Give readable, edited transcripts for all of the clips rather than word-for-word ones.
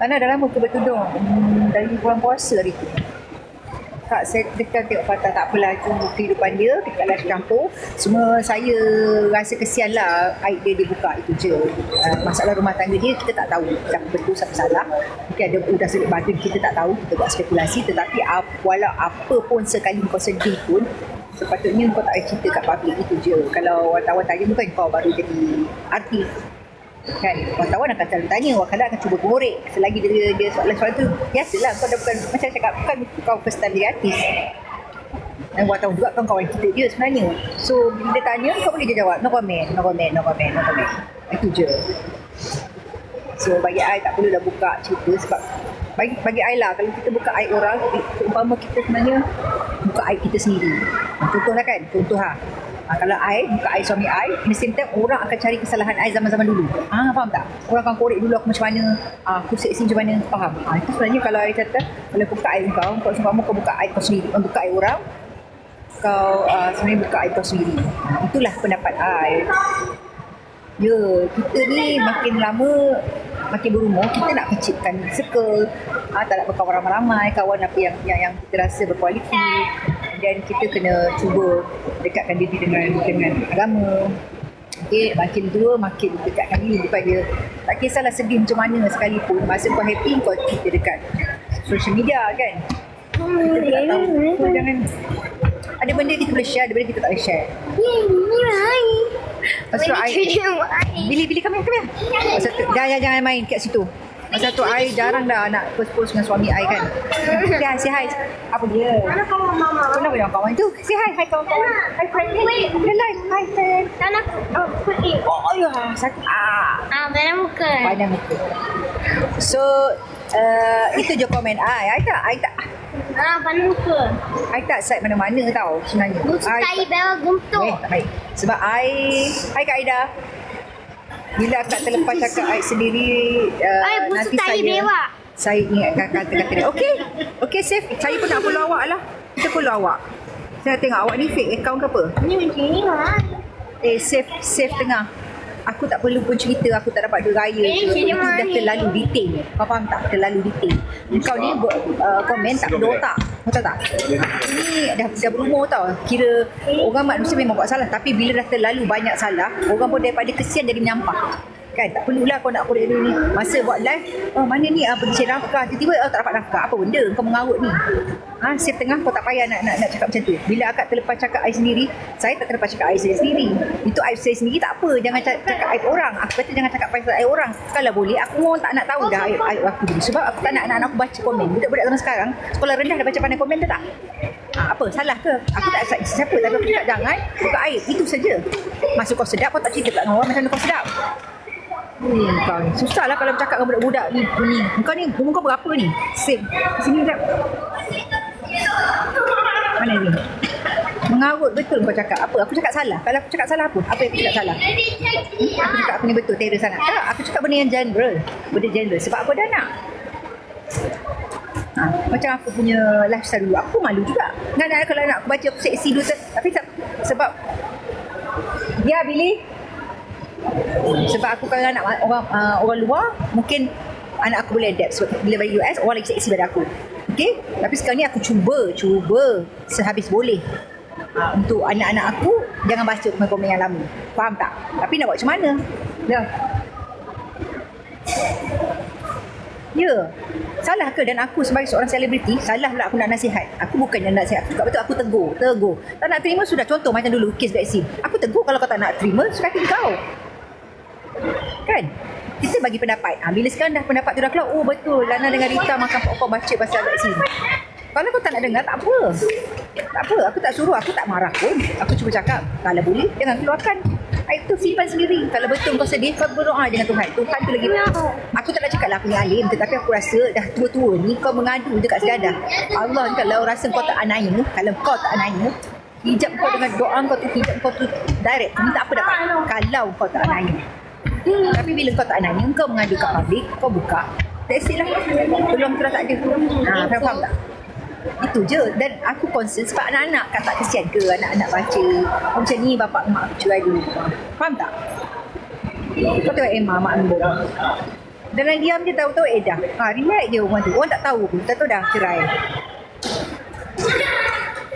Karena dah lama aku bertudung. Dari bulan puasa hari tu. Kak, saya dekat tengok kata tak apalah, itu kehidupan dia dekat dalam campur. Semua saya rasa kesian lah aib dia dibuka, itu je. Masalah rumah tangga dia kita tak tahu siapa betul siapa salah. Mungkin ada udah sedikit batin, kita tak tahu, kita buat spekulasi. Tetapi walau apa pun sekali kau sedih pun, sepatutnya kau tak payah cerita kat public, itu je. Kalau wartawan tanya bukan kau baru jadi artis. Kan, wartawan akan selalu tanya, kadang akan cuba korek selagi dia soalan tu biasalah. Kau dah bukan, macam cakap, bukan kau first time jadi artis, dan wartawan juga kan kawan kita dia sebenarnya. So bila dia tanya, kau boleh je jawab no comment. Itu je. So bagi I tak perlulah buka cerita, sebab bagi I lah, kalau kita buka aib orang, umpama kita sebenarnya buka aib kita sendiri. Contoh lah. Kalau I buka aib suami I, di same time orang akan cari kesalahan I zaman-zaman dulu. Faham tak? Orang akan korek dulu aku macam mana, aku seksi macam mana, faham? Itu sebenarnya kalau I kata, kalau buka aib kau seumpama kau buka aib kau sendiri, buka aib orang, kau sebenarnya buka aib kau sendiri. Itulah pendapat I. Ya, kita ni makin lama makin berumur, kita nak kecilkan circle, tak nak berkawan ramai-ramai, kawan apa yang kita rasa berkualiti, dan kita kena cuba dekatkan diri dengan agama. Okay, makin tua makin dekatkan diri, bukannya tak kisahlah sedih macam mana sekalipun, masa kau happy kau kita dekat social media kan. Kita tak tahu, so jangan, ada benda kita boleh share, ada benda kita tak boleh share. Pasal Billy come here. Pasal tu, jangan main kat situ. Pasal tu I jarang dah nak post dengan suami I kan. Say hi. Apa dia? Mana kawan mama? Kenapa yang kawan tu? Say hi kawan-kawan. Hi friend. Hello. Hi friend. Tanah putih. Oh ya, satu. Pandang muka. So itu je komen I tak Pandang muka. I tak side mana-mana tau sebenarnya. Busu tai bawah guntuk. Tak baik. Sebab Hai Kak Aida. Bila akak terlepas cakap I sendiri, busu nanti tai bewak. saya ingatkan kata-kata dia. Okay safe. Saya pun nak follow awak lah. Kita follow awak. Saya tengok awak ni fake account ke apa? Ni macam ni lah. Safe tengah. Aku tak perlu pun cerita aku tak dapat duit raya ke. Itu dah terlalu detail. Kau faham tak? Terlalu detail. Kau ni komen tak berotak. Kau tahu tak? Ni dah berumur tau. Kira orang manusia memang buat salah, tapi bila dah terlalu banyak salah, orang pun daripada kesian jadi menyampah. Kan, tak perlulah kau nak korek dulu ni. Masa buat live, mana ni bercakap nafkah, tiba-tiba tak dapat nafkah. Apa benda kau mengarut ni? Safe tengah, kau tak payah nak cakap macam tu. Bila akak terlepas cakap I sendiri, saya tak terlepas cakap I saya sendiri. Itu aib saya sendiri tak apa. Jangan cakap aib orang. Aku kata jangan cakap pasal aib orang. Kalau boleh, aku mohon tak nak tahu dah aib aku dulu. Sebab aku tak nak anak-anak aku baca komen. Budak-budak zaman sekarang, sekolah rendah dah baca pandai komen dah tak? Apa? Salah ke? Aku tak siapa, tapi aku cakap jangan buka aib. Itu saja. Masa kau sedap, kau tak cerita pula dengan orang macam mana kau sedap. Kau ni susah lah kalau bercakap dengan budak-budak ni. Kau ni umur kau berapa ni? Same. Sini sekejap. Mana ni? Mengarut betul kau cakap. Apa? Aku cakap salah. Kalau aku cakap salah apa? Apa yang aku cakap salah? Aku cakap aku ni betul terror sangat. Tak, aku cakap benda yang general. Benda general. Sebab apa dah nak? Macam aku punya lifestyle dulu, aku malu juga. Kalau nak aku baca aku seksi dulu. Tapi sebab ya Billy, sebab aku kalau anak orang luar, mungkin anak aku boleh adapt. Sebab bila bagi US, orang lagi seksi daripada aku. Okay? Tapi sekarang ni aku cuba sehabis boleh untuk anak-anak aku jangan baca komen-komen yang lama. Faham tak? Tapi nak buat macam mana? Ya. Salah ke? Dan aku sebagai seorang selebriti, salah pula aku nak nasihat. Aku bukannya nak nasihat. Aku betul aku tegur. Tak nak terima sudah. Contoh macam dulu kes vaksin. Aku tegur, kalau kau tak nak terima, suka hati kau. Kan? Kita bagi pendapat. Bila sekarang dah pendapat tu dah keluar, oh betul, Lana dengan Rita makan popcorn baca pasal vaksin. Kalau kau tak nak dengar, tak apa. Aku tak suruh, aku tak marah pun. Aku cuba cakap, kalau boleh, jangan keluarkan. Itu simpan sendiri. Kalau betul kau sedih, kau berdoa dengan Tuhan. Tuhan tu lagi. Aku tak nak cakap lah aku ni alim, tetapi aku rasa dah tua-tua ni kau mengadu dekat sejadah. Allah ni kalau rasa kau tak anaya, kalau kau tak anaya, hijab kau dengan doa kau tu, hijab kau tu direct. Minta apa dapat? Kalau kau tak anaya. Tapi bila kau tak anaya, kau mengadu kat public, kau buka. That's it lah. Peluang tu dah tak ada. Faham tak? Itu je. Dan aku concern sebab anak-anak kan tak kesian ke anak-anak baca macam ni bapak mak aku cerai dulu. Faham tak? Kau tengok Emma mak Ambo. Dalam diam je tahu-tahu dah. Relax je orang tu. Orang tak tahu pun. Tak tahu dah cerai.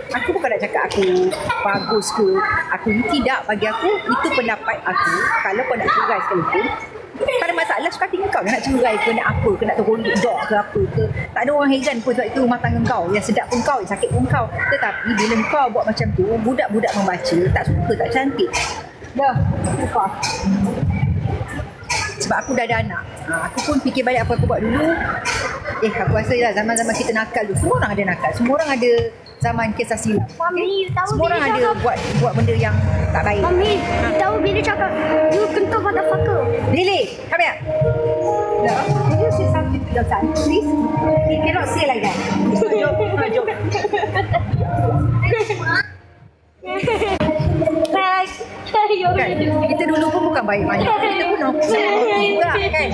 Aku bukan nak cakap aku bagus ke. Aku ni tidak, bagi aku itu pendapat aku. Kalau kau nak cerai sekalipun, tak ada masalah, suka hati kau nak cerai ke, nak apa ke, nak terhondik dok ke apa ke. Tak ada orang heran pun sebab itu rumah tangga kau. Yang sedap pun kau, yang sakit pun kau. Tetapi bila kau buat macam tu, budak-budak membaca tak suka, tak cantik. Dah, buka. Sebab aku dah ada anak. Aku pun fikir balik apa aku buat dulu. Aku rasa lah zaman-zaman kita nakal dulu. Semua orang ada nakal. Semua orang ada zaman kisah silam. Mami, you tahu semua orang bila ada cakap, buat benda yang tak baik. Mami, you tahu bila cakap, you kentut motherfucker. Lily, come here. No, can you say something to your son, please? He cannot say like that. It's not a joke. It's not a joke. Kan? Kita dulu pun bukan baik banyak. Kita pun nak juga kan.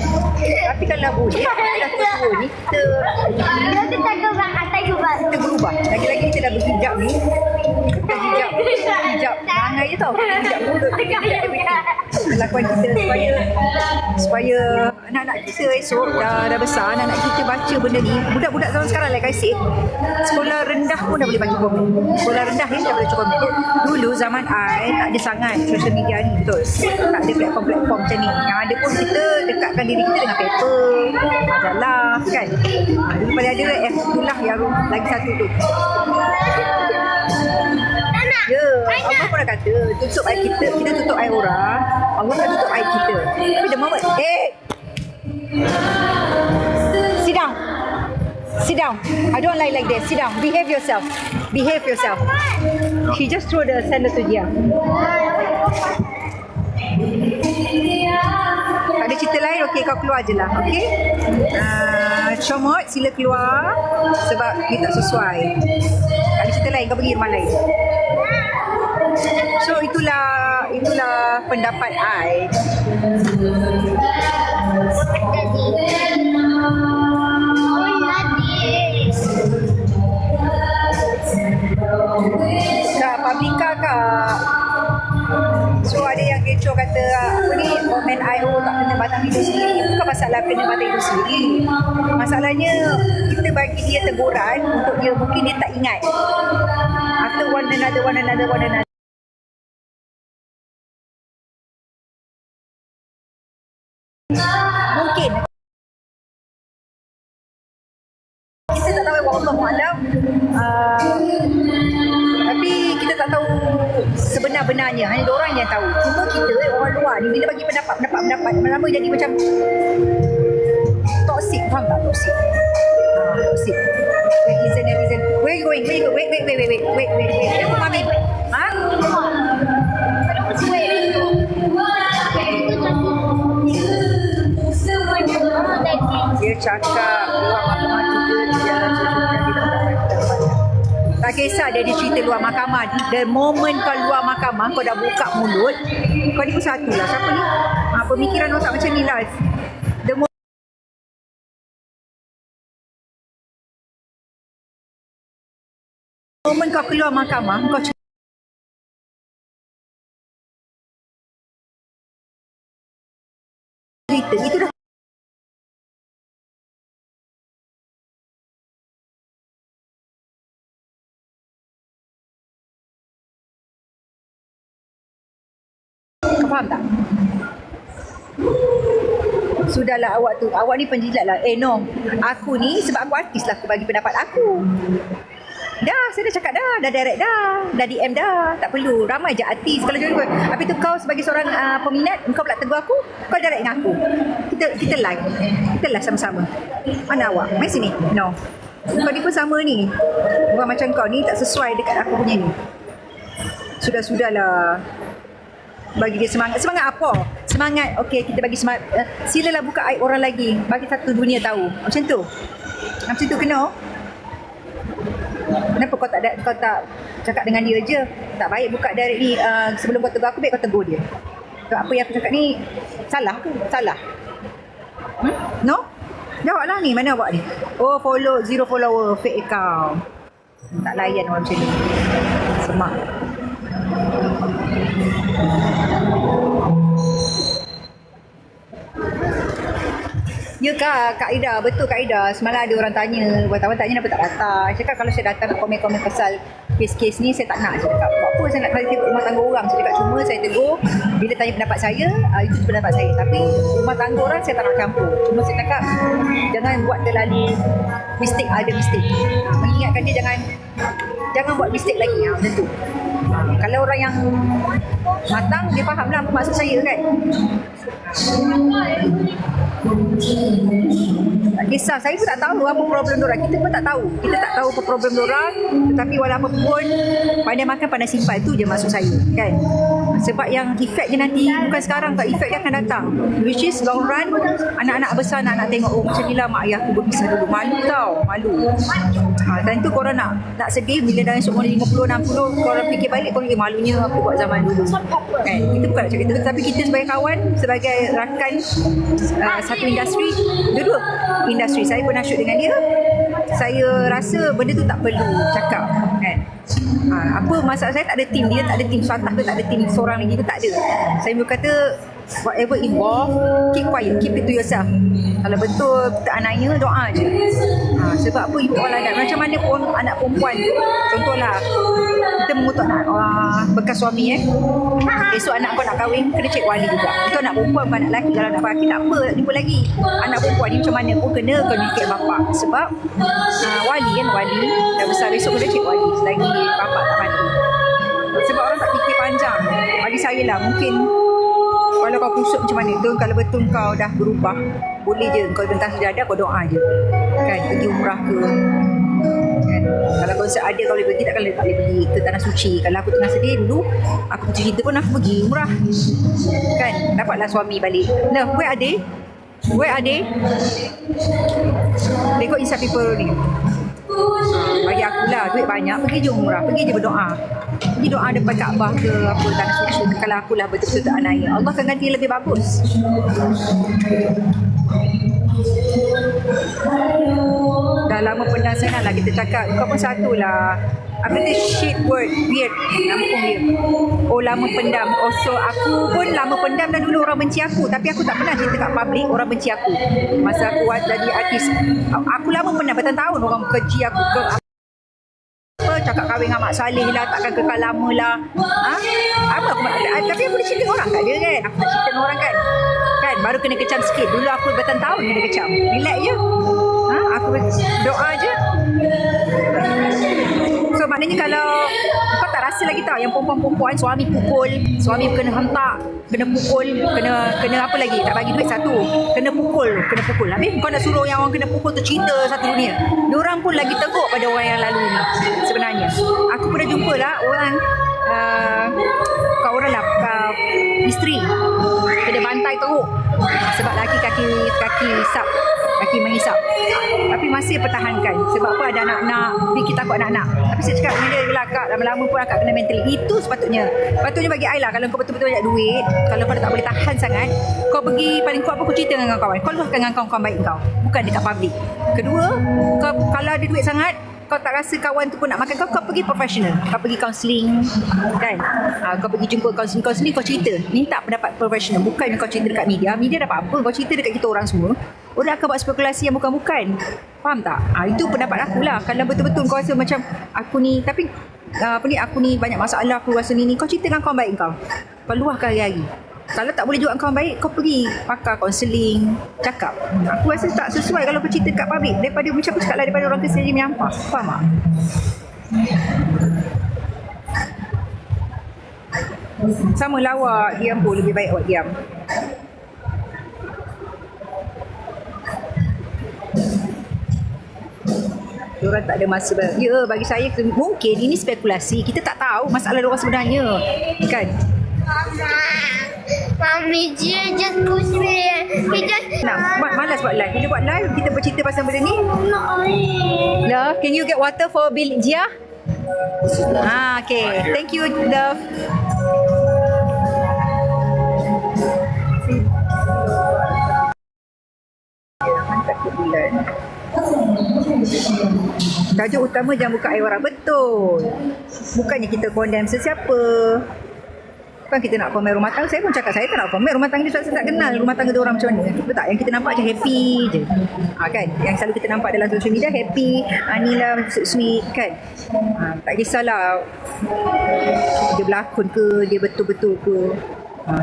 Tapi kalau boleh, dah tua ni kita kita berubah. Lagi-lagi kita dah berhijab ni. Kita hijab rangai je tau. Hijab mulut, hijab everything. Lakuan kita supaya anak-anak kita esok dah besar, anak-anak kita baca benda ni. Budak-budak zaman sekarang like I say, sekolah rendah pun dah boleh baca komik. Sekolah rendah ni dah boleh baca komik. Dulu zaman I tak ada sangat social media ni, betul. Tak ada platform-platform macam ni. Yang ada pun kita dekatkan diri kita dengan paper, majalah kan. Dulu paling ada itulah yang lagi satu tu. Ya, Allah pun dah kata tutup air kita tutup air orang, Allah tak tutup air kita. Tapi the moment, sit down, I don't like this, sit down, behave yourself. She just throw the sandal to dia. Tak ada cerita lain, okey kau keluar je lah, okey. Comot, sila keluar sebab dia tak sesuai. Tak ada cerita lain, kau pergi rumah lain. So itulah pendapat I. Kak Pablika kak. So ada yang kecoh kata apa ni, komen IO tak kena batang hidup sendiri. Bukan masalah kena batang hidup sendiri. Masalahnya kita bagi dia teguran untuk dia, mungkin dia tak ingat. After one another. Mungkin kita tak tahu Allah Alam, tapi kita tak tahu sebenar-benarnya, hanya orang yang tahu. Cuma kita orang luar ni bila bagi pendapat lama-lama jadi macam toxic, faham tak? Toxic. Netizen. Where you going? Wait. Apa mami? Ha? Dia cakap luar mahkamah juga di jalan tak kisah dia cerita luar mahkamah. The moment kau luar mahkamah, kau dah buka mulut, kau ni pun satu lah. Siapa ni? Pemikiran otak macam ni lah. The moment kau keluar mahkamah, kau cerita, itu dah kau faham tak? Sudahlah awak ni penjilat lah. No, aku ni sebab aku artis lah, aku bagi pendapat aku. Dah, saya dah cakap dah direct dah DM dah, tak perlu ramai je artis kalau jodoh. Habis tu kau sebagai seorang peminat, kau pula tegur aku, kau direct dengan aku. Kita live sama-sama. Mana awak? Mari sini. No, kau ni pun sama ni. Orang macam kau ni tak sesuai dekat aku punya ni. Sudahlah. Bagi dia semangat apa? Semangat. Okey, kita bagi semangat. Silalah buka aib orang lagi, bagi satu dunia tahu. Macam tu kena. Kenapa kau tak cakap dengan dia je? Tak baik buka direct ni. Sebelum kau tegur aku, baik kau tegur dia. So, apa yang aku cakap ni salah ke? Salah? No? Jawablah ni, mana awak ni? Oh, zero follower, fake account. Tak layan orang macam ni. Semak. Ya Kak Ida, betul Kak Ida. Semalam ada orang tanya, wartawan tanya kenapa tak datang. Saya cakap kalau saya datang nak komen-komen pasal kes-kes ni saya tak nak. Saya cakap buat apa saya nak kali tengok rumah tangga orang. Saya cakap cuma saya tegur bila tanya pendapat saya, itu pendapat saya. Tapi rumah tangga orang saya tak nak campur. Cuma saya cakap jangan buat terlalu mistake, ada mistake. Mengingatkan dia jangan buat mistake lagi. Macam tu. Kalau orang yang matang, dia faham lah apa maksud saya kan. Tak kisah, saya pun tak tahu apa problem diorang. Kita pun tak tahu. Kita tak tahu apa problem diorang. Tetapi walaupun pun pandai makan, pandai simpan, tu je maksud saya kan. Sebab yang efek dia nanti bukan sekarang tak, efek dia akan datang. Which is long run, anak-anak besar nak tengok, oh macam ni lah mak ayah aku berpisah dulu. Malu tau, malu. Dan tu korang nak sedih bila dah umur 50-60, korang fikir balik, korang malunya aku buat zaman dulu kan. Kita bukan nak cakap itu, tapi kita sebagai kawan, sebagai rakan satu industri, dua industri, saya pernah shoot dengan dia. Saya rasa benda tu tak perlu cakap kan. Apa masalah saya tak ada team, dia tak ada team Swatah ke tak ada team seorang lagi ke, tak ada. Saya berkata whatever involved, keep quiet, keep it to yourself. Kalau betul kita anaknya, doa je. Sebab apa, ibu orang anak macam mana pun anak perempuan, contohlah kita mengutuk anak bekas suami esok anak kau nak kahwin, kena cek wali juga. Itu anak perempuan bukan anak lelaki. Kalau anak lelaki tak apa, tak jumpa lagi. Anak perempuan ni macam mana pun kena communicate bapak. Sebab wali dah besar, esok kena cek wali selagi bapak tak mati. Sebab orang tak fikir panjang. Bagi saya lah, mungkin kalau kau kusuk macam mana tu, kalau betul kau dah berubah, boleh je kau bentang sejadah, kau doa je kan, pergi umrah ke kan. Kalau kau ada, kau boleh pergi, tak boleh pergi ke tanah suci. Kalau aku tengah sedih dulu, aku putus cinta pun aku pergi umrah kan, dapatlah suami balik. Nah, where are they? They got inside people ni. Bagi aku lah, duit banyak, pergi je umrah, pergi je berdoa, pergi doa depan Kaabah ke apa, tanah suci. Kalau akulah betul-betul tak anaya, Allah akan ganti lebih bagus. Dah lama pendam sangat lah kita cakap. Kau pun satu lah, apa tu, shit word, weird, nama pun dia. Oh, lama pendam. Oh, so aku pun lama pendam dan dulu orang benci aku. Tapi aku tak pernah cerita kat public orang benci aku. Masa aku jadi artis, aku lama pendam, bertahun-tahun orang keji aku ke apa, cakap kahwin dengan Mak Saleh lah, takkan kekal lama lah. Apa aku, tapi aku boleh cerita dengan orang tak ada kan. Aku tak cerita dengan orang kan. Baru kena kecam sikit. Dulu aku bertahun-tahun kena kecam. Relax je. Aku doa je. So maknanya kalau kau tak rasa lagi tau, yang perempuan-perempuan suami pukul, suami kena hentak, kena pukul, kena apa lagi, tak bagi duit satu, kena pukul. Habis kau nak suruh yang orang kena pukul tu cerita satu dunia. Diorang pun lagi teruk pada orang yang lalu ni sebenarnya. Aku pernah jumpa lah orang orang lah isteri kena bantai teruk sebab laki kaki hisap, kaki mengisap, tapi masih pertahankan. Sebab apa, ada anak-anak, fikir takut anak-anak. Tapi saya cakap dengan dia, yelah Kak, lama-lama pun akak kena mentally. Itu sepatutnya bagi I lah. Kalau kau betul-betul banyak duit, kalau kau tak boleh tahan sangat, kau pergi paling kuat apa, kau cerita dengan kawan, kau luahkan dengan kawan-kawan baik kau, bukan dekat public. Kedua, kau kalau ada duit sangat, kau tak rasa kawan tu pun nak makan kau pergi profesional. Kau pergi counselling kan. Kau pergi jumpa counselling, kau cerita, minta pendapat profesional. Bukan kau cerita dekat media dapat apa, kau cerita dekat kita orang semua, orang akan buat spekulasi yang bukan-bukan. Faham tak? Itu pendapat aku lah. Kalau betul-betul kau rasa macam aku ni, tapi aku ni banyak masalah, aku rasa ni, kau cerita dengan kawan baik kau luahkan hari-hari. Kalau tak boleh juga kawan baik, kau pergi pakar kaunseling, cakap. Aku rasa tak sesuai kalau kau cerita kat public, daripada macam aku cakap lah, daripada orang kesini menyampah. Faham tak? Sama lah awak, diam pun lebih baik awak diam. Diorang tak ada masa. Ya, bagi saya mungkin ini spekulasi. Kita tak tahu masalah diorang sebenarnya kan. Mommy just push me. He just malas buat live. Bila buat live kita bercerita pasal benda ni. Love, can you get water for Bill Jia? Okay. Thank you, love. Tajuk utama jangan buka air warak. Betul. Bukannya kita condemn sesiapa. Kan kita nak komen rumah tangga, saya pun cakap saya tak nak komen rumah tangga dia, saya tak kenal rumah tangga dia orang macam mana. Betul tak? Yang kita nampak je happy je. Kan? Yang selalu kita nampak dalam social media happy, ni lah sweet kan. Tak kisahlah dia berlakon ke, dia betul-betul ke.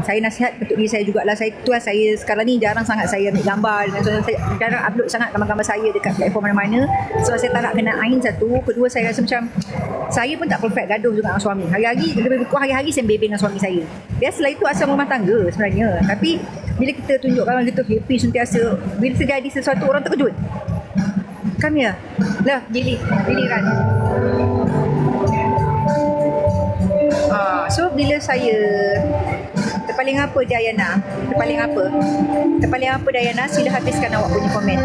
Saya nasihat untuk diri saya jugalah. Saya sekarang ni jarang sangat saya ambil gambar dengan saya jarang upload sangat gambar-gambar saya dekat platform mana-mana. So saya tak nak kena ain satu. Kedua, saya rasa macam saya pun tak perfect gaduh juga dengan suami. Hari-hari, lebih kurang hari-hari saya bebel dengan suami saya. Biasalah itu asal rumah tangga sebenarnya. Tapi bila kita tunjukkan kita happy sentiasa, bila terjadi sesuatu orang terkejut. Come here. Lah, giliran. So bila saya terpaling apa Diana? Terpaling apa Diana? Sila habiskan awak punya komen.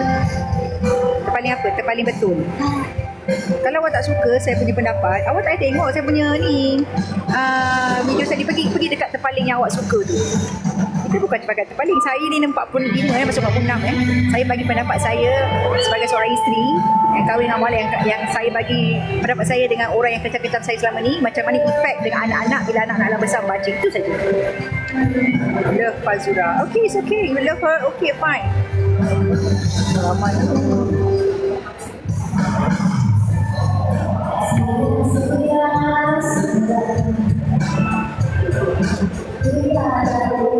Terpaling apa? Terpaling betul. Kalau awak tak suka saya punya pendapat, awak tak payah tengok saya punya ni video saya pergi dekat terpaling yang awak suka tu. Kita bukan dekat terpaling. Saya ni 45 masuk 46 Saya bagi pendapat saya sebagai seorang isteri yang kahwin dengan Mala, yang saya bagi pendapat saya dengan orang yang kecap-kecap saya selama ni, macam mana efek dengan anak-anak bila anak-anak besar baca. Itu saja. Love Fazura. Okay, it's okay. You love her. Okay, fine.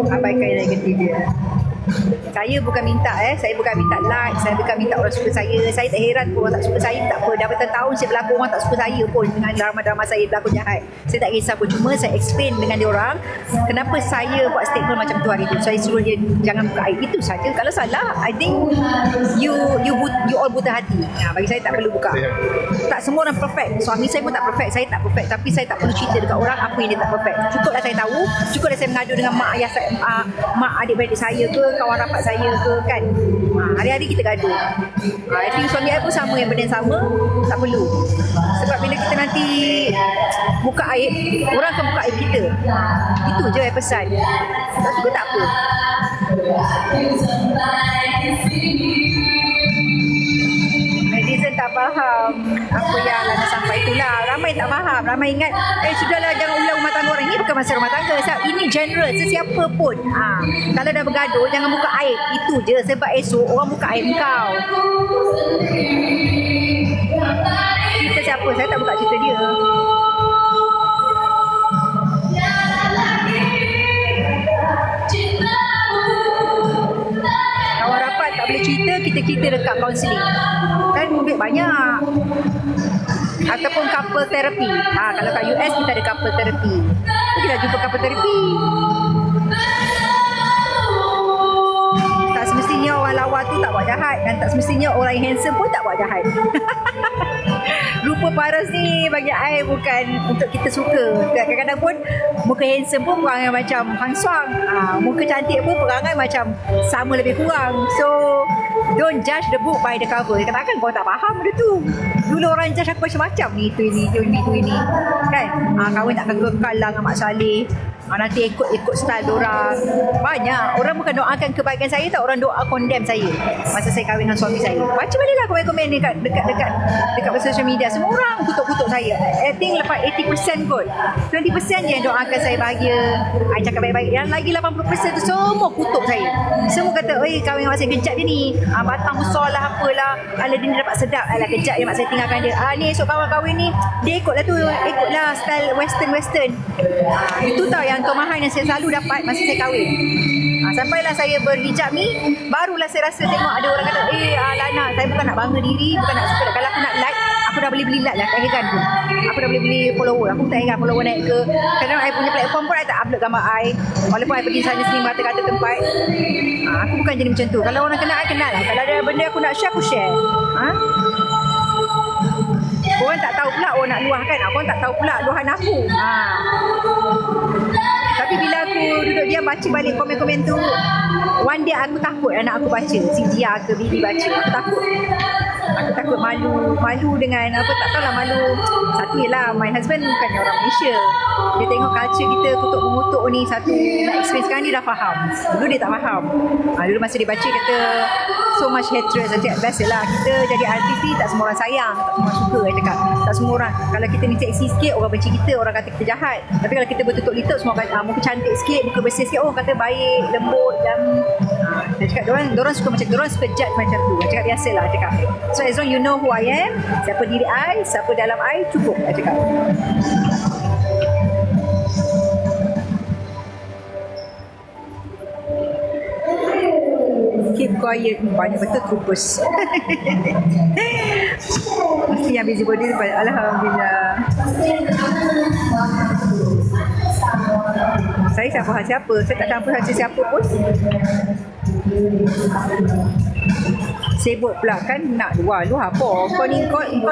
Abaikan negatif dia. Saya bukan minta saya bukan minta like, saya bukan minta orang suka saya. Saya tak heran pun orang tak suka saya, tak apa. Dah bertahun-tahun saya berlakon, orang tak suka saya pun dengan drama-drama saya berlakon jahat. Saya tak kisah pun, cuma saya explain dengan dia orang kenapa saya buat statement macam tu hari tu. Saya suruh dia jangan buka aib, itu saja. Kalau salah, I think you all buta hati. Bagi saya tak perlu buka. Tak semua orang perfect. Suami saya pun tak perfect, saya tak perfect. Tapi saya tak perlu cerita dekat orang apa yang dia tak perfect. Cukuplah saya tahu, cukuplah saya mengadu dengan mak ayah saya, mak adik-beradik saya ke, kawan rapat saya ke kan. Hari-hari kita gaduh. I think suami saya pun sama, yang benda yang sama. Tak perlu. Sebab bila kita nanti buka aib, orang akan buka aib kita. Itu je saya pesan. Tak suka tak apa. Netizen tak faham apa yang Lana sampai, itulah. Ramai tak faham. Ramai ingat sudahlah, jangan ulang rumah tangga orang. Ini bukan masa rumah tangga. Ini general, sesiapa pun. Kalau dah bergaduh, jangan buka aib. Itu je. Sebab esok orang buka aib kau. Cerita siapa? Saya tak buka cerita dia. Kawan rapat tak boleh cerita, kita cerita dekat kaunseling. Kan duit banyak. Ataupun couple therapy. Kalau kat US kita ada couple therapy. Kita dah jumpa couple therapy. Tak semestinya orang lawa tu tak buat jahat, dan tak semestinya orang yang handsome pun tak buat jahat. Rupa paras ni bagi I bukan untuk kita suka. Kadang-kadang pun muka handsome pun perangai macam Hang Suang. Muka cantik pun perangai macam sama lebih kurang. So don't judge the book by the cover. Kadang-kadang kau tak faham benda tu. Dulu orang judge aku macam-macam ni, itu ini kan. Kahwin takkan kekal lah dengan Mak Saleh. Nanti ikut style diorang. Banyak orang bukan doakan kebaikan saya, tak, orang doa condemn saya masa saya kahwin dengan suami saya. Baca baliklah komen-komen dekat social media. Semua orang kutuk-kutuk saya. I think lepas 80% kot, 20% je yang doakan saya bahagia, I cakap baik-baik. Yang lagi 80% tu semua kutuk saya. Semua kata, oi, kahwin dengan mak saya kejap je ni, batang besar lah apalah, ala dia ni dapat sedap, ala kejap je mak saya tinggalkan dia. Ni esok kawan kahwin ni dia ikutlah style western. Itu tau yang kemahan yang saya selalu dapat masa saya kahwin. Sampailah saya berhijab ni, barulah saya rasa tengok ada orang kata, Lana, saya bukan nak bangga diri, bukan nak suka. Kalau aku nak like, aku dah boleh beli like lah, tak heran pun. Aku dah boleh beli follower. Aku tak heran follower naik ke. Kadang I punya platform pun I tak upload gambar I, walaupun I pergi sana sini kata-kata tempat. Aku bukan jadi macam tu. Kalau orang kenal I, kenal lah. Kalau ada benda aku nak share, aku share. Korang tak tahu pula orang nak luahkan. Korang tak tahu pula luahan aku. Tapi bila aku duduk diam baca balik komen-komen tu, one day aku takut anak aku baca, si Dia ke Bibi baca. Aku takut. Aku takut malu dengan apa, tak tahulah malu. Satu ialah my husband bukan orang Malaysia. Dia tengok culture kita kutuk mengutuk ni satu nak experience, sekarang dia dah faham. Dulu dia tak faham. Dulu masa dia baca kata so much hatred. Saya cakap biasalah, kita jadi artis ni tak semua orang sayang, tak semua orang suka. Saya cakap tak semua orang, kalau kita ni seksi sikit orang benci kita, orang kata kita jahat. Tapi kalau kita bertutup litut semua kata muka cantik sikit, muka bersih sikit, orang kata baik, lembut dan saya cakap diorang suka macam, diorang suka judge macam tu. Saya cakap biasalah, saya cakap. So as long you know who I am, siapa diri I, siapa dalam I, cukup. Saya cakap. Keep quiet. Banyak betul troopers. Mesti yang busybody. Alhamdulillah. Saya siapa hal siapa. Saya tak campur hati siapa pun. Sibuk pula kan nak luar apa. Kau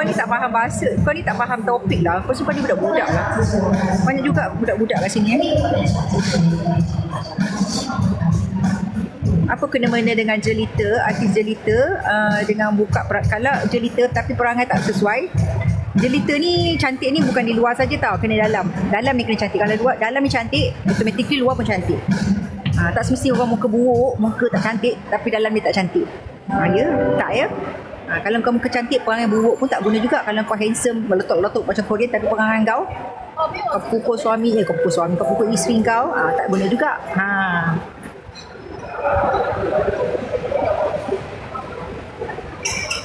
ni tak faham bahasa. Kau ni tak faham topik lah. Kau ni budak-budak lah. Banyak juga budak-budak kat sini. Apa kena-mena dengan jelita, artis jelita dengan buka kalau jelita tapi perangai tak sesuai. Jelita ni cantik ni bukan di luar saja tau, kena dalam. Dalam ni kena cantik. Kalau luar, dalam ni cantik, automatically luar pun cantik. Tak semesti orang muka buruk, muka tak cantik tapi dalam dia tak cantik. Ya, tak ya. Kalau kau muka cantik, perangai buruk pun tak guna juga. Kalau kau handsome, meletup-letup macam Korean tapi perangai kau pukul suami, kau pukul isteri kau, tak guna juga.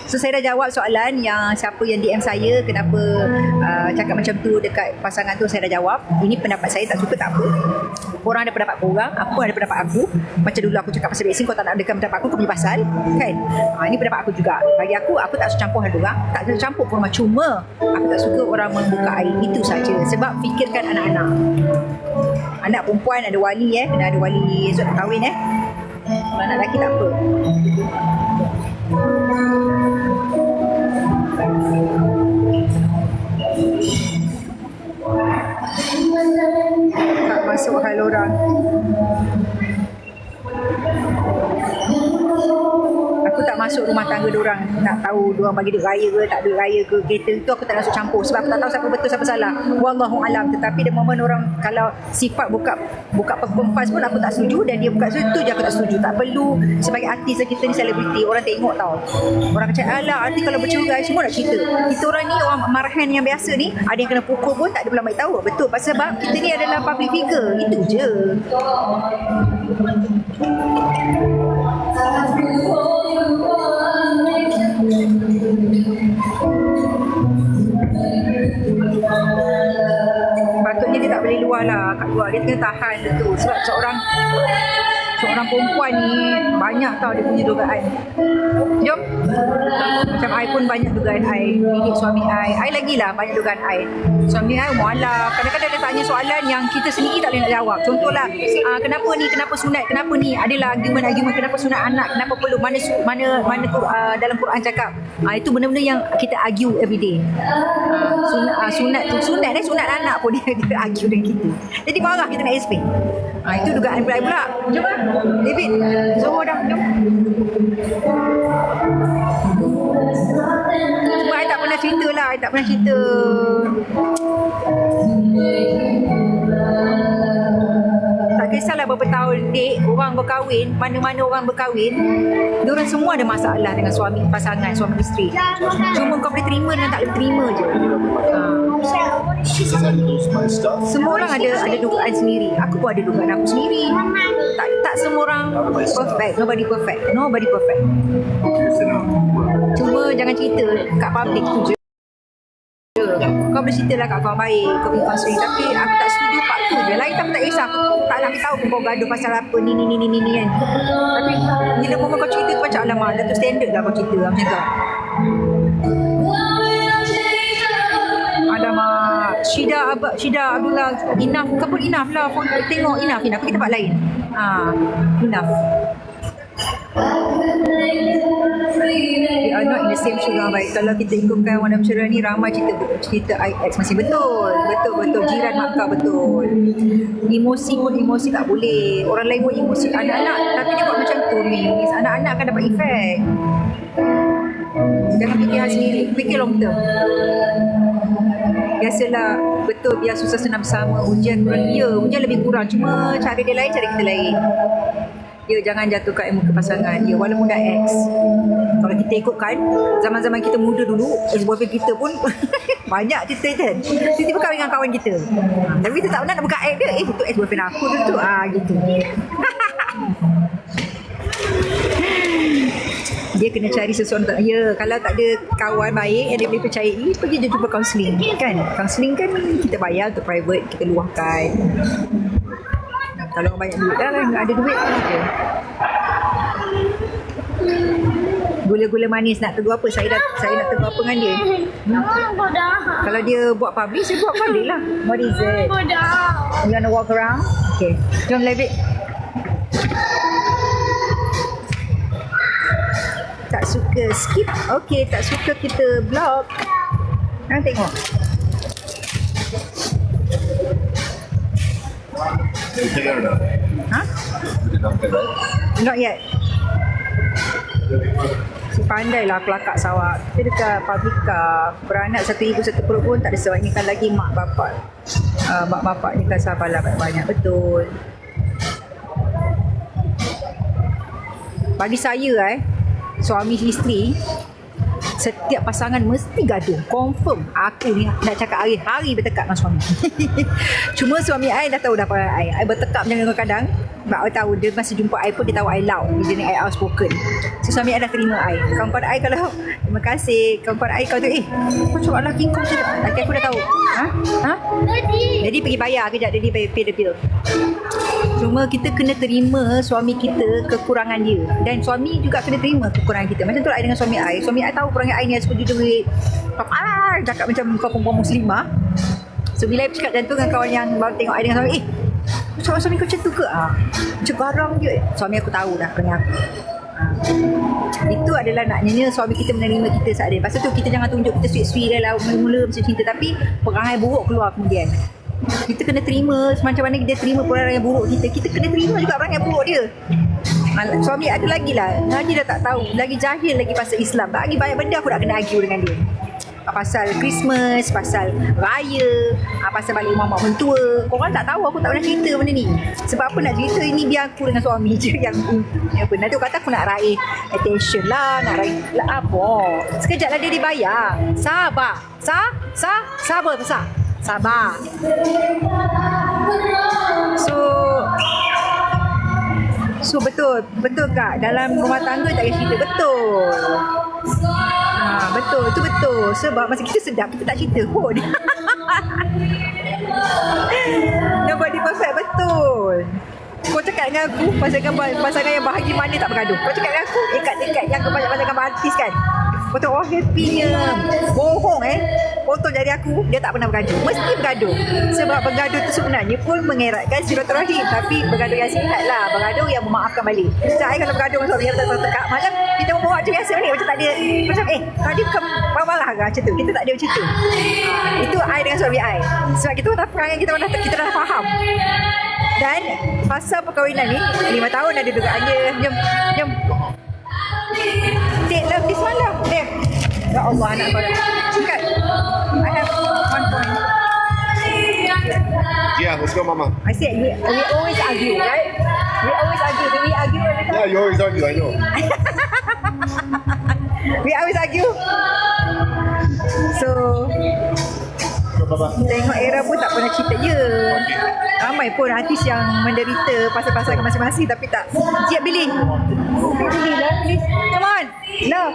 So saya dah jawab soalan yang siapa yang DM saya kenapa cakap macam tu dekat pasangan tu, saya dah jawab. Ini pendapat saya, tak suka tak apa. Korang ada pendapat korang, apa ada pendapat aku. Macam dulu aku cakap pasal vaksin, kau tak nak dengar pendapat aku, kau punya pasal kan. Ini pendapat aku juga. Bagi aku tak suka campur hal orang. Tak suka campur pun, cuma aku tak suka orang membuka air. Itu saja. Sebab fikirkan anak-anak. Anak perempuan ada wali kena ada wali esok nak kahwin Kalau anak lelaki tak apa. Tak masuk hal orang. Aku tak masuk rumah tangga diorang, nak tahu diorang bagi duit raya ke tak duit raya ke, kereta itu aku tak masuk campur sebab aku tak tahu siapa betul siapa salah. Wallahu alam. Tetapi the moment orang kalau sifat buka pempas pun aku tak setuju, dan dia buka situ je aku tak setuju. Tak perlu sebagai artis kita ni selebriti orang tengok tau. Orang kata alah artis kalau bercerai semua nak cerita. Kita orang ni orang marahan yang biasa ni, ada yang kena pukul pun tak ada pula bagi tahu. Betul, sebab kita ni adalah public figure. Itu je. Patutnya dia tak boleh luar lah, kat luar dia kena tahan tu. Sebab seorang perempuan ni banyak tau dia punya dugaan. Jom. Macam I pun banyak dugaan I. Didik suami I lagi lah banyak dugaan I. Suami I mualaf. Kadang-kadang dia tanya soalan yang kita sendiri tak boleh nak jawab. Contohlah, kenapa ni, kenapa sunat, kenapa ni. Adalah argument kenapa sunat anak, kenapa perlu, mana dalam Quran cakap. Itu benda-benda yang kita argue everyday. Sunat anak pun dia argue dengan kita. Jadi marah kita nak explain. Itu dugaan pula. Jom lah. David, Zohor dah. Jom. Cuma I tak pernah cerita lah. I tak pernah cerita. Tak kisahlah berapa tahun dek orang berkahwin, mana-mana orang berkahwin, diorang semua ada masalah dengan suami, pasangan, suami isteri. Cuma kau boleh terima dan tak boleh terima je. Semua orang ada dugaan sendiri. Aku pun ada dugaan aku sendiri. Tak semua orang perfect. Nobody perfect. Cuma jangan cerita kat public tu je. Kau boleh cerita lah kat kawan baik, kau punya kaunseling, tapi aku tak setuju part tu je. Lain tak kisah, aku tak nak tahu kau gaduh pasal apa ni kan. Tapi bila moment kau cerita tu macam alamak, dah tu standard lah kau cerita macam tu. Alamak, Syida Abdullah, enough ke pun enough lah. Tengok enough pergi tempat lain. Enough. We are not in the same show dengan baik. Kalau kita ikutkan Warna Bercerai ni, ramai cerita IX masih betul. Jiran Makkah betul. Emosi tak boleh. Orang lain pun emosi. Anak-anak tapi dia buat macam tu ni. Anak-anak akan dapat efek. Jangan fikir hal sendiri, fikir long term. Biasalah, betul biar susah senang bersama. Ujian kurang, ujian lebih kurang, cuma cara dia lain, cara kita lain. Jangan jatuhkan ilmu ke pasangan. Walaupun dah ex, kalau kita ikutkan zaman-zaman kita muda dulu, ex-boyfriend kita pun banyak cerita kan. Tiba-tiba kahwin dengan kawan kita. Tapi kita tak pernah nak buka aib dia. Itu ex-boyfriend aku tu. Gitu. Dia kena cari sesuatu. Kalau tak ada kawan baik yang dia boleh percayai, pergi je jumpa kaunseling kan. Kaunseling kan kita bayar untuk private, kita luahkan. Kalau banyak duit dah lah, ada duit je. Gula-gula manis nak tegur apa? Saya nak tegur apa dengan dia? Kalau dia buat public, saya buat public lah. What is it? You wanna walk around? Okay. Jom lebih. Tak suka skip. Okay, tak suka kita block. Tengok. Ha? Not yet. Pandailah kelakar sawak. Kita dekat Publica, beranak satu ibu satu perut pun tak ada sebab ni kan lagi mak bapak. Mak bapak ni kan sabarlah banyak. Betul. Bagi saya suami isteri, setiap pasangan mesti gaduh. Confirm. Aku ni nak cakap hari-hari bertekak dengan suami. Cuma suami I dah tahu dah perangai I bertekak macam kadang-kadang. Sebab I tahu dia masa jumpa I pun dia tahu I loud. Dia ni I outspoken. So suami I dah terima I. Kawan-kawan I kalau terima kasih. Kawan-kawan I kau tu kau cakap lelaki kau je. Lelaki aku dah tahu. Ha? Jadi pergi bayar kejap. Jadi pay the bill. Cuma kita kena terima suami kita kekurangan dia. Dan suami juga kena terima kekurangan kita. Macam tu I dengan suami I. Suami I tahu kurangan I ni I suka duit. Cakap macam kau perempuan muslimah. So bila I cakap macam tu dengan kawan yang baru tengok I dengan suami, suami kau macam tu ke? Macam garang je. Suami aku tahu dah perangai aku. Itu adalah naknya suami kita menerima kita saat dia. Pasal tu kita jangan tunjuk kita sweet-sweet dah lah mula-mula macam cinta. Tapi perangai buruk keluar kemudian. Kita kena terima macam mana dia terima perangai buruk kita. Kita kena terima juga perangai buruk dia. Suami ada lagi lah. Lagi dah tak tahu. Lagi jahil lagi pasal Islam. Lagi banyak benda aku nak kena argue dengan dia. Pasal Christmas, pasal Raya, pasal balik rumah mak mentua. Korang tak tahu, aku tak pernah cerita benda ni. Sebab apa nak cerita ini biar aku dengan suami je yang apa. Nanti kata aku nak raih attention lah, nak raih lah apa. Sekejap lah dia dibayar. Sabar. Sabar. Sabar. So betul Kak, dalam rumah tangga tak payah cerita. Betul, itu betul. Sebab masa kita sedap, kita tak cerita pun. Nobody perfect, betul. Kau cakap dengan aku, pasangan yang bahagia mana tak bergaduh. Kau cakap dengan aku, dekat yang kebanyakan artis kan. Kau tahu, happynya. Bohong Potong jari aku, dia tak pernah bergaduh. Mesti bergaduh. Sebab bergaduh tu sebenarnya pun mengeratkan silaturahim. Tapi bergaduh yang sihat lah. Bergaduh yang memaafkan balik. Saya kalau bergaduh dengan suami yang tertekak malam, kita membawa je biasa ni. Macam tak ada, macam tadi bukan marah ke macam tu. Kita tak ada macam tu. Itu I dengan suami I. Sebab kita dah perangai, kita dah faham. Dan pasal perkahwinan ni 5 tahun ada dugaan dia. Jom Take love this one lah. Ya Allah, anak kau dah cakap I have 1 point. Yeah, let's go, Mama. I said we always argue, right? We always argue. Do we argue every time? Yeah, you always argue, I know. We always argue. So tengok Era pun tak pernah cerita je. Ramai pun artis yang menderita pasal pasangan masing-masing tapi tak. Siap pilih. Pilih lah, please. Come on. Love.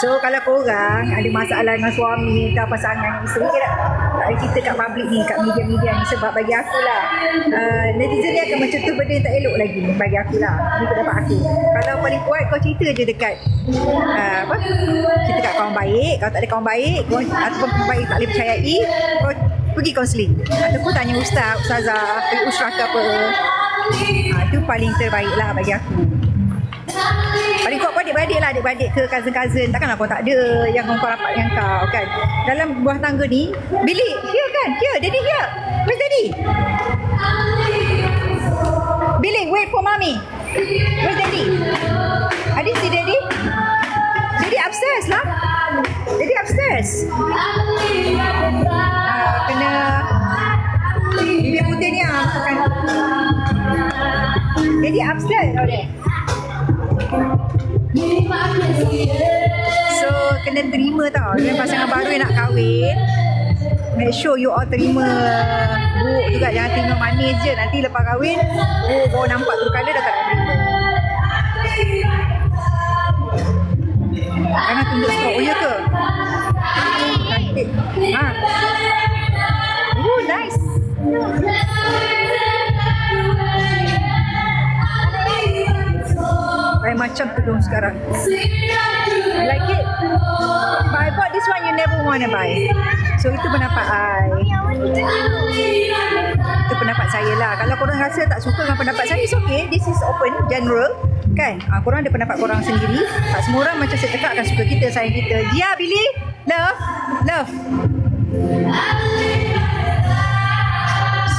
So kalau korang ada masalah dengan suami ke pasangan isteri, tak cerita kat public ni, kat media-media ni. Sebab bagi aku lah, netizen dia akan mencetus benda yang tak elok lagi. Bagi aku lah, ni pendapat aku. Kalau paling kuat kau cerita je dekat cerita kat kawan baik. Kalau tak ada kawan baik, ataupun kawan baik tak boleh percayai, kau pergi kaunseling ataupun tanya ustazah, pergi usrah ke apa. Itu paling terbaik lah bagi aku. Paling kuat pun adik-beradik lah, adik-beradik ke cousin-cousin. Takkanlah kau tak ada yang kau rapat dengan kau kan. Dalam buah tangga ni, bilik, here kan, here, daddy here. Where's daddy? Bilik, wait for for mommy. Where's daddy? Adi see daddy? Daddy upstairs lah. Daddy upstairs. Kena bibir putih ni makan. Daddy upstairs. Oh, there. So kena terima tau. Dengan pasangan baru yang nak kahwin, make sure you all terima buruk juga. Jangan terima manis je. Nanti lepas kahwin baru nampak tu colour dah tak nak terima. Jangan tunjuk straw. Oh ya ke? Cantik. Oh nice. Kayak macam tudung sekarang. I like it. But I bought this one you never wanna buy. So itu pendapat I. Itu pendapat saya lah. Kalau korang rasa tak suka dengan pendapat saya, it's okay. This is open, general. Kan? Korang ada pendapat korang sendiri. Tak semua orang macam saya cakap akan suka kita, sayang kita. Dia, Billy? Love? Love?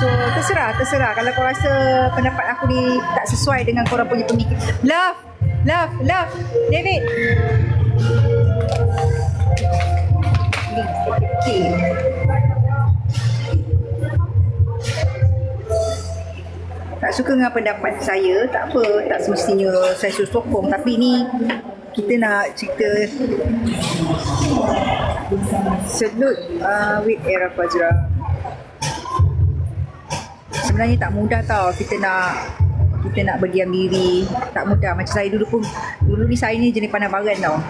So terserah. Kalau kau rasa pendapat aku ni tak sesuai dengan korang punya pemikir. Love. David. Okay. Tak suka dengan pendapat saya, tak apa. Tak semestinya saya suruh sokong. Tapi ni kita nak cerita. Salute with Era Fazura. Sebenarnya tak mudah tau kita nak berdiam diri. Tak mudah. Macam saya dulu ni saya ni jenis pandang baran tau.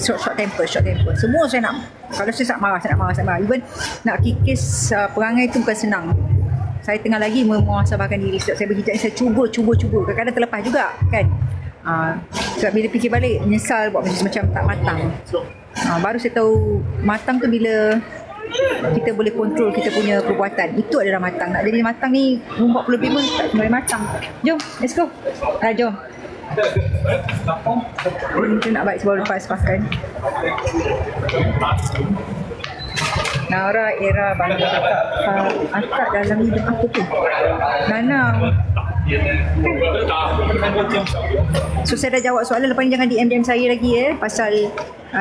Short temper. Semua saya nak. Kalau saya nak marah. Even nak kikis perangai tu bukan senang. Saya tengah lagi memuhasabahkan diri. Setiap saya berhijab saya cuba. Kadang-kadang terlepas juga kan. Sebab bila fikir balik menyesal buat macam tak matang. Baru saya tahu matang tu bila kita boleh kontrol kita punya perbuatan. Itu adalah matang. Nak jadi matang ni 40 lebih pun tak boleh matang. Jom, let's go. Jom. Kita nak baik sebelum lepaskan. Nara, Era, bangga akak dalam hidup aku tu. Nana. So saya dah jawab soalan. Lepas ni jangan DM saya lagi pasal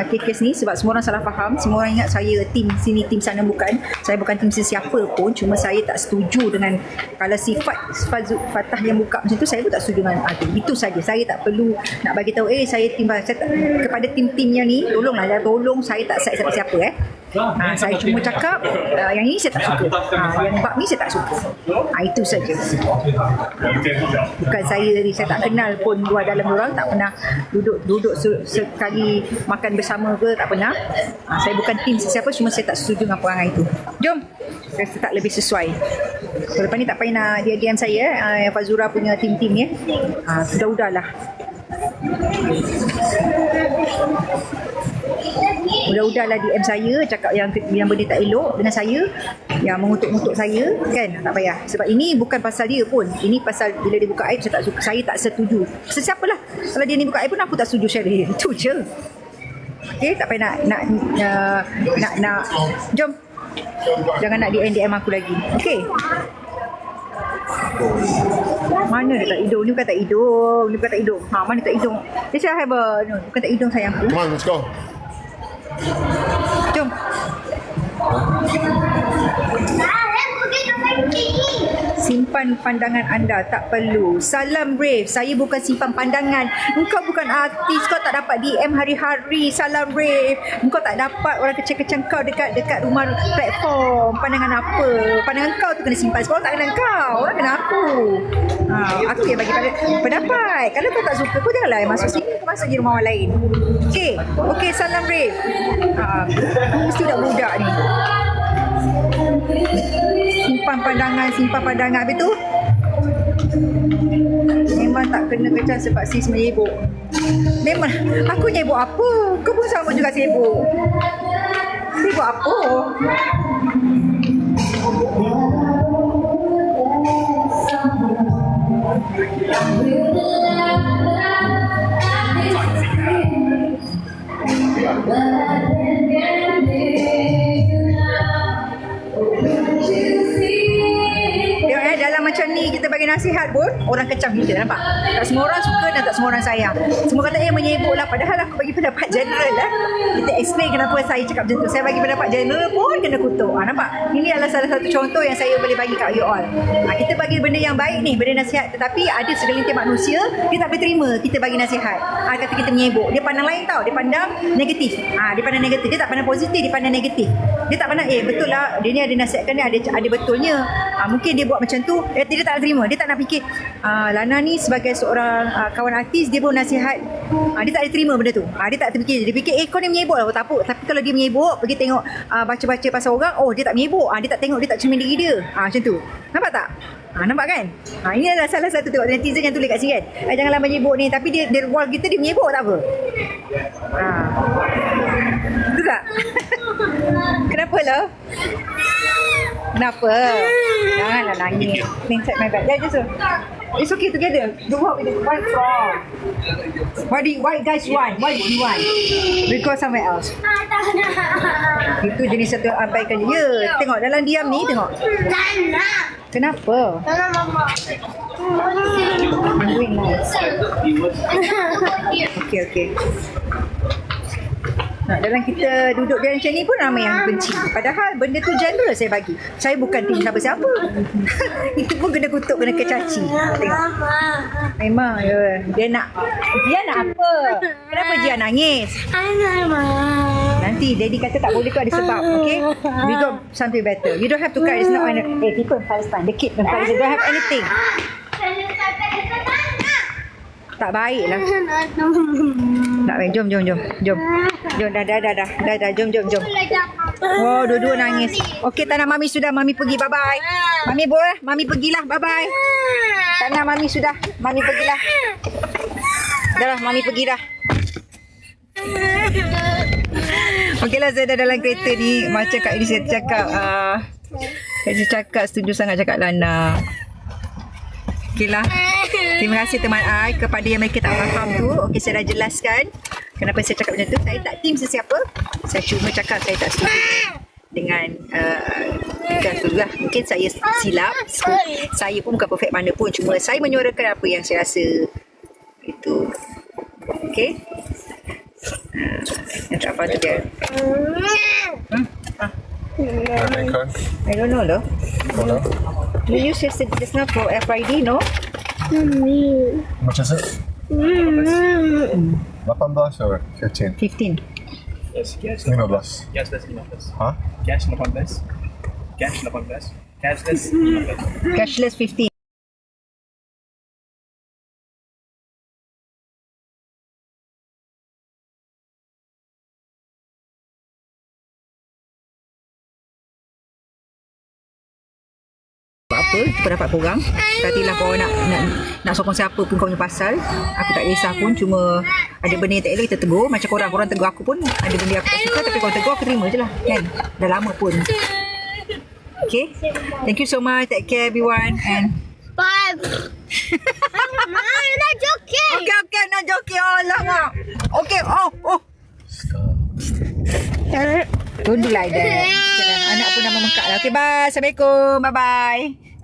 kes ni. Sebab semua orang salah faham. Semua orang ingat saya tim sini, tim sana. Bukan. Saya bukan tim sesiapa pun. Cuma saya tak setuju dengan kalau sifat Fatah yang buka macam tu, saya pun tak setuju dengan itu saja. Saya tak perlu nak bagi tahu saya tim kepada tim-tim yang ni, tolonglah, tolong saya tak side siapa-siapa saya cuma cakap yang ini saya tak suka, yang bab ni saya tak suka, itu saja. Bukan saya tak kenal pun luar dalam orang, tak pernah duduk sekali makan bersama ke, tak pernah. Saya bukan tim sesiapa, cuma saya tak setuju dengan perangai itu. Jom, rasa tak lebih sesuai. So, lepas ni tak payah nak dia-diam saya Fazura punya tim-tim ni. Sudah-udahlah. Udahlah DM saya cakap yang benda tak elok dengan saya, yang mengutuk-ngutuk saya kan, tak payah. Sebab ini bukan pasal dia pun, ini pasal bila dia buka aib saya tak suka, saya tak setuju. Sesiapalah, kalau dia ni buka aib pun aku tak setuju share dia. Itu je. Okey, tak payah nak jom. Jangan nak DM aku lagi. Okey. Mana dia tak hidung? Ni bukan tak hidung. Mana tak hidung? Let's have a no, bukan tak hidung sayangku. Come on, let's go. Jom. Simpan pandangan anda, tak perlu. Salam Brave, saya bukan simpan pandangan. Engkau bukan artis, kau tak dapat DM hari-hari. Salam Brave, engkau tak dapat orang kecil-kecil kau dekat rumah platform. Pandangan apa? Pandangan kau tu kena simpan. Sebab orang tak kenal kau, orang kenal aku. Aku yang bagi pendapat. Kalau kau tak suka, kau janganlah masuk sini, masuk je rumah orang lain. Okey, salam Brave. Mesti budak-budak ni. Simpan pandangan. Habis tu memang tak kena kecam sebab sis menyibuk. Memang aku nyibuk apa? Kau pun sama juga sibuk. Sibuk apa? Tengok dalam macam ni kita bagi nasihat pun orang kecam kita, nampak? Tak semua orang suka dan tak semua orang sayang. Semua kata menyibuk lah, padahal aku bagi pendapat general lah. Kita explain kenapa saya cakap macam tu. Saya bagi pendapat general pun kena kutuk. Nampak? Ini adalah salah satu contoh yang saya boleh bagi kat you all. Kita bagi benda yang baik ni, benda nasihat, tetapi ada segelintir manusia dia tak boleh terima kita bagi nasihat. Kata kita menyibuk. Dia pandang lain tau, dia pandang negatif. Dia pandang negatif, dia tak pandang positif, dia pandang negatif. Dia tak pandang betul lah dia ni ada nasihatkan dia ada betulnya. Mungkin dia buat macam tu, dia tak nak terima, dia tak nak fikir Lana ni sebagai seorang kawan artis, dia pun nasihat, dia tak ada terima benda tu. Dia tak terfikir, dia fikir kau ni menyibuk lah, tak apa. Tapi kalau dia menyibuk, pergi tengok baca-baca pasal orang, dia tak menyibuk, dia tak tengok, dia tak cermin diri dia, macam tu. Nampak tak? Nampak kan? Ini adalah salah satu tengok netizen yang tulis kat sini kan, janganlah menyibuk ni, tapi dia wall kita dia menyibuk tak apa. Betul tak? Kenapa lah? Kenapa? Janganlah nangis. Inside my bag. Just it's okay together. Do what with it. Why from? Why guys want? Why do you want? We go somewhere else. Itu jenis satu abaikan dia. Tengok dalam diam ni, tengok. Kenapa? I'm doing nice. Okay. Dalam kita duduk dia macam ni pun ramai yang benci. Padahal benda tu general saya bagi. Saya bukan tim siapa-siapa. Itu pun kena kutuk, kena kecaci. Tengok. Memang dia nak apa? Kenapa dia nangis? Nanti daddy kata tak boleh tu ada sebab. Okay? We got something better. You don't have to cry. It's not people in Palestine. The kid in Palestine don't have anything. Tak baik lah. Tak baik. Jom. Jom, dah. Jom. Oh, dua-dua nangis. Okey, tak nak mami sudah. Mami pergi. Bye-bye. Mami boleh? Mami pergilah. Bye-bye. Tak nak mami sudah. Mami pergilah. Dah lah, mami pergi dah. Okeylah, saya dah dalam kereta ni. Macam Kak Elisa cakap, setuju sangat cakap Lana. Okeylah. Terima kasih teman I kepada yang mereka tak faham tu. Okey, saya dah jelaskan kenapa saya cakap macam tu. Saya tak tim sesiapa. Saya cuma cakap saya tak setuju dengan bukan setuju lah. Mungkin saya silap. Saya pun bukan perfect mana pun. Cuma saya menyuarakan apa yang saya rasa itu. Okey. Yang tak apa tu dia. I don't know lah. You use just now for FID, no? Macam tu? 18 or 15? 15. Yes, cash 15. Cashless 15. Ha? Cash 18. Cash 18. Cashless 15. Cashless 15. Apa pendapat korang, katilah korang nak sokong siapa pun kau punya pasal, aku tak kisah pun. Cuma ada benda yang tak elok kita tegur. Macam korang tegur aku pun ada benda aku tak suka, tapi korang tegur aku terima je lah kan, dah lama pun. Okay, thank you so much, take care everyone and Bye. I'm not joking. okay, not joking. Alamak. Okay, don't do like that. Anak pun dah memekak lah. Okay, bye. Assalamualaikum. Bye-bye.